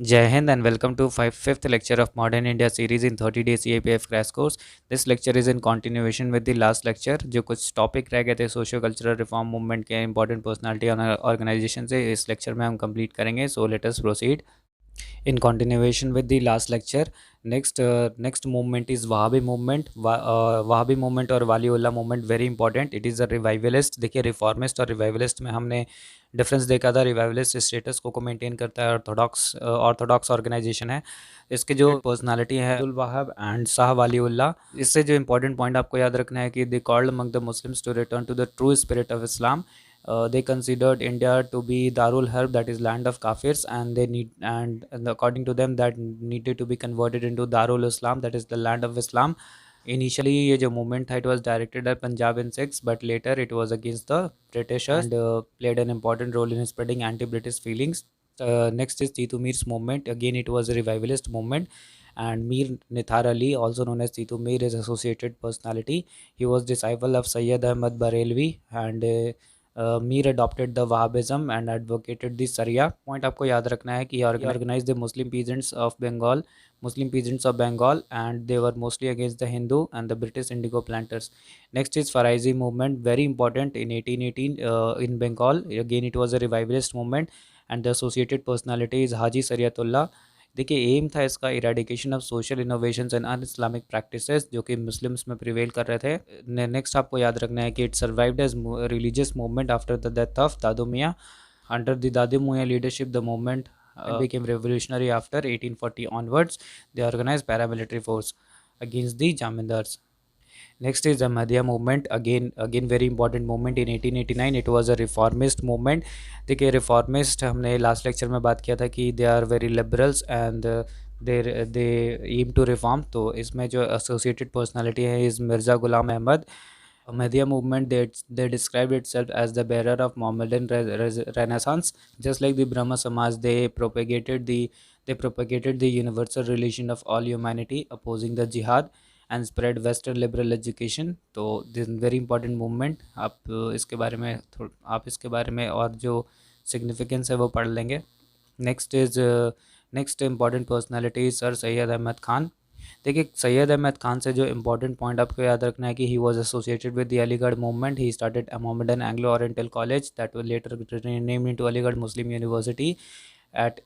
Jai Hind and welcome to fifth lecture of Modern India series in 30 days CAPF crash course. This lecture is in continuation with the last lecture जो कुछ topic रह गए थे socio cultural reform movement के important personality organisation से इस lecture में हम कंप्लीट करेंगे. So let us proceed. In continuation with the last lecture, next movement is Wahhabi movement. Wahhabi movement और वालीउल्लाह movement very important. It is a revivalist. देखिए reformist और revivalist में हमने डिफरेंस देखा था. रिवाइवलिस्ट स्टेटस को मेंटेन करता है, ऑर्थोडॉक्स ऑर्गेनाइजेशन है. इसके जो पर्सनालिटी है अब्दुल वहाब एंड शाह वालीउल्लाह. इससे जो इंपॉर्टेंट पॉइंट आपको याद रखना है कि they called among the Muslims to return to the true spirit of Islam. They considered India to be Darul Harb, that is land of Kafirs, and and according to them that needed to be converted into Darul Islam, that is the land of Islam. Initially ये जो movement था it was directed at Punjab and Sikhs, but later it was against the Britishers and played an important role in spreading anti-British feelings. Next is Titu Mir's movement. Again it was a revivalist movement, and Mir Nithar Ali, also known as Titu Mir, is associated personality. He was disciple of Sayyid Ahmad Barelvi, and Mir adopted the Wahhabism and advocated the Sharia. Point आपको याद रखना है कि he organized the Muslim peasants of Bengal, and they were mostly against the Hindu and the British indigo planters. Next is Faraizi movement, very important in 1818 in Bengal. Again it was a revivalist movement, and the associated personality is Haji Sariatullah. देखिए aim था इसका eradication of social innovations and un Islamic practices जो कि Muslims में prevail कर रहे थे. Next आपको याद रखना है कि it survived as religious movement after the death of Dadu Miyan. Under the Dadu Miyan leadership the movement became revolutionary after 1840 onwards. They organized paramilitary force against the Jamindars. Next is the Ahmadiyya movement. Again very important movement in 1889. It was a reformist movement. देखिए reformist हमने last lecture में बात किया था कि they are very liberals and they aim to reform. तो इसमें जो associated personality है is Mirza Ghulam Ahmad. Ahmadiyya movement, they described itself as the bearer of Mohammedan Renaissance. Just like the Brahma Samaj, they propagated the universal religion of all humanity, opposing the jihad and spread Western liberal education. तो this is very important movement. आप इसके बारे में और जो significance है वो पढ़ लेंगे. Next is next important personality sir Syed Ahmad Khan. देखिए सैयद अहमद खान से जो इम्पोर्टेंट पॉइंट आपको याद रखना है कि he was associated with the Aligarh movement. He started a Mohammedan Anglo oriental college that was later named into Aligarh Muslim university at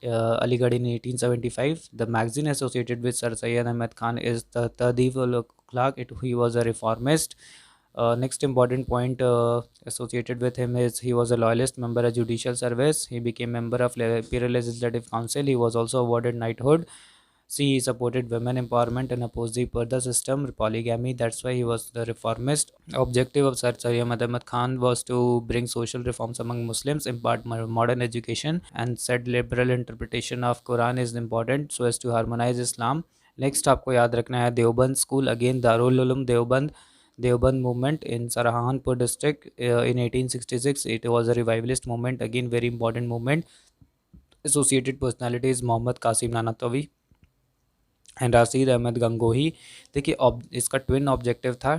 Aligarh in 1875. The magazine associated with Sir Syed Ahmed Khan is the Tahdhib ul Akhlaq. He was a reformist. Next important point associated with him is he was a loyalist member of judicial service. He became member of Imperial Legislative Council. He was also awarded knighthood. See, he supported women empowerment and opposed the Purdah system, polygamy. That's why he was the reformist. Objective of Sir Syed Ahmad Khan was to bring social reforms among Muslims, impart modern education, and said liberal interpretation of Quran is important so as to harmonize Islam. Next आपको याद रखना है Deoband school. Again Darul Uloom Deoband movement in Sarahanpur district in 1866. It was a revivalist movement. Again very important movement. Associated personalities Mohammad Qasim Nanatawi and Rashid Ahmad Gangohi. देखिए इसका twin objective था.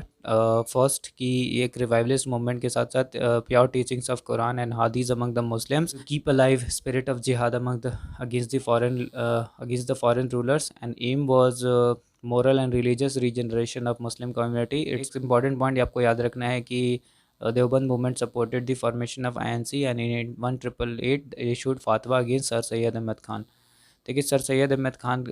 First कि एक revivalist movement के साथ साथ pure teachings of Quran and hadith among the Muslims, keep alive spirit of jihad among the against the foreign rulers, and aim was moral and religious regeneration of Muslim community. It's important point आपको याद रखना है कि Deoband movement supported the formation of INC and in 1888 issued fatwa against sir Syed Ahmad Khan. देखिए sir Syed Ahmad Khan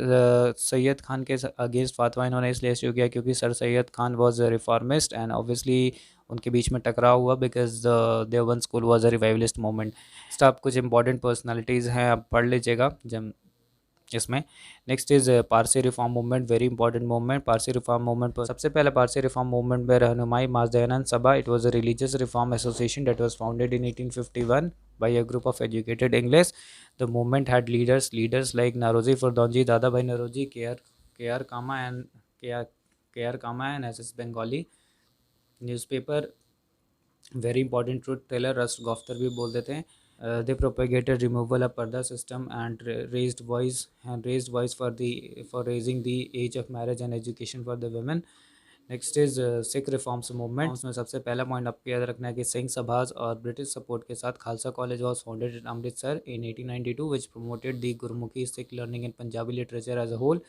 Syed Khan के against fatwa इन्होंने इसलिए issue किया क्योंकि sir Syed Khan was a reformist and obviously उनके बीच में टकराव हुआ because Deoband school was a revivalist movement. आप कुछ इंपॉर्टेंट पर्सनालिटीज़ हैं, आप पढ़ लीजिएगा जब इसमें. Next is Parsi reform movement, very important movement. Parsi reform movement पर सबसे पहले पारसी रिफॉर्म मूवमेंट में रहनुमाई माजदयानंद सभा. It was a religious reform association that was founded in 1851 by a group of educated English. The movement had leaders like Naroji Fardonji, Dada Bhai Naroji, K.R. Kama and K.R. Kama and SS Bengali. Newspaper very important truth teller Rast Goftar भी बोल देते हैं. They propagated removal of Parda system and raised voice for raising the age of marriage and education for the women. Next is Sikh reforms movement. उसमें सबसे पहला point आपको याद रखना है कि सिंह सभाज और ब्रिटिश सपोर्ट के साथ Khalsa college was founded in Amritsar in 1892 which promoted the Gurmukhi Sikh learning in Punjabi literature as a whole.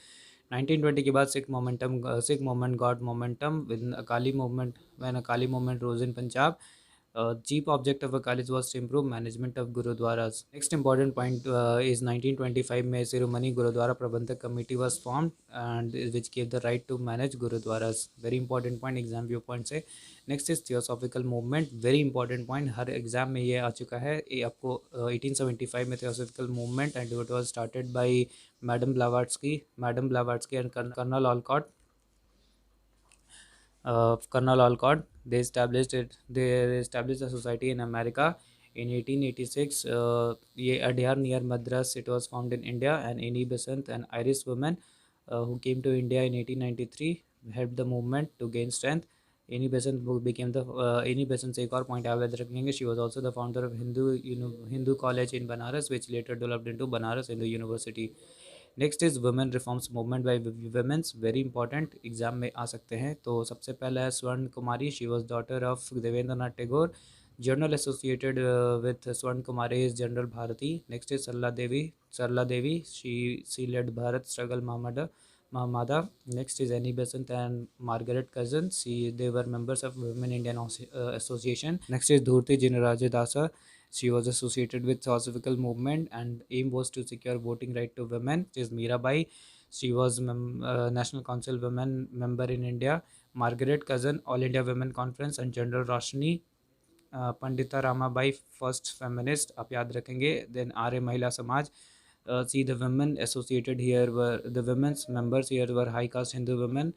1920 के बाद Sikh movement got momentum with Akali movement when Akali movement rose in Punjab. Chief object of a college was to improve management of gurudwaras. Next important point is 1925 में Siromani Gurudwara Prabandhak Committee was formed and which gave the right to manage gurudwaras. Very important point, exam viewpoint से. Next is theosophical movement. Very important point, her exam में ये आ चुका है. ये आपको 1875 में theosophical movement and it was started by Madam Blavatsky and Colonel Olcott. Colonel Olcott. They established a society in America in 1886. ये Adyar near Madras. It was found in India, and Annie Besant, an Irish woman who came to India in 1893, helped the movement to gain strength. Annie Besant became the Annie Besant से एक और point आप याद रखेंगे. She was also the founder of Hindu College in Banaras, which later developed into Banaras Hindu University. Next is women reforms movement by womens. Very important, exam में आ सकते हैं. तो सबसे पहला है Swarna Kumari. She was daughter of Devendra Nath Tagore. Journal associated with Swarna Kumari is journal Bharati. Next is Sarla Devi. She led Bharat struggle Mahmada. Next is Annie Besant and Margaret Cousin. They were members of Women Indian Association. Next is Dhurti Jinaraja Dasa. She was associated with Theosophical movement and aim was to secure voting right to women. This is Mirabai. She was National Council Women member in India. Margaret Cousin, All India Women Conference and General Roshni. Pandita Ramabai first feminist आप याद रखेंगे. Then आर्य महिला समाज. See the women associated here were the women's members here were high caste Hindu women.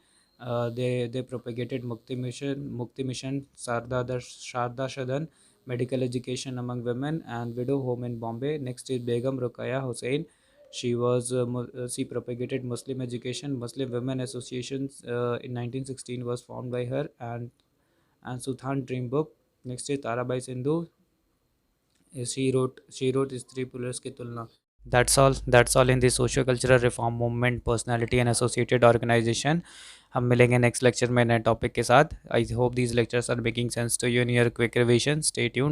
They propagated Mukti mission, Sharda Sadan, medical education among women and widow home in Bombay. Next is Begum Ruqayya Hussain. She propagated Muslim education. Muslim Women Associations in 1916 was formed by her and Suthan Dream Book. Next is Tarabai Sindhu. She wrote Stri Purush की तुलना. That's all in the socio cultural reform movement, personality and associated organization. हम मिलेंगे next lecture में नए topic के साथ. I hope these lectures are making sense to you in your quick revision. Stay tuned.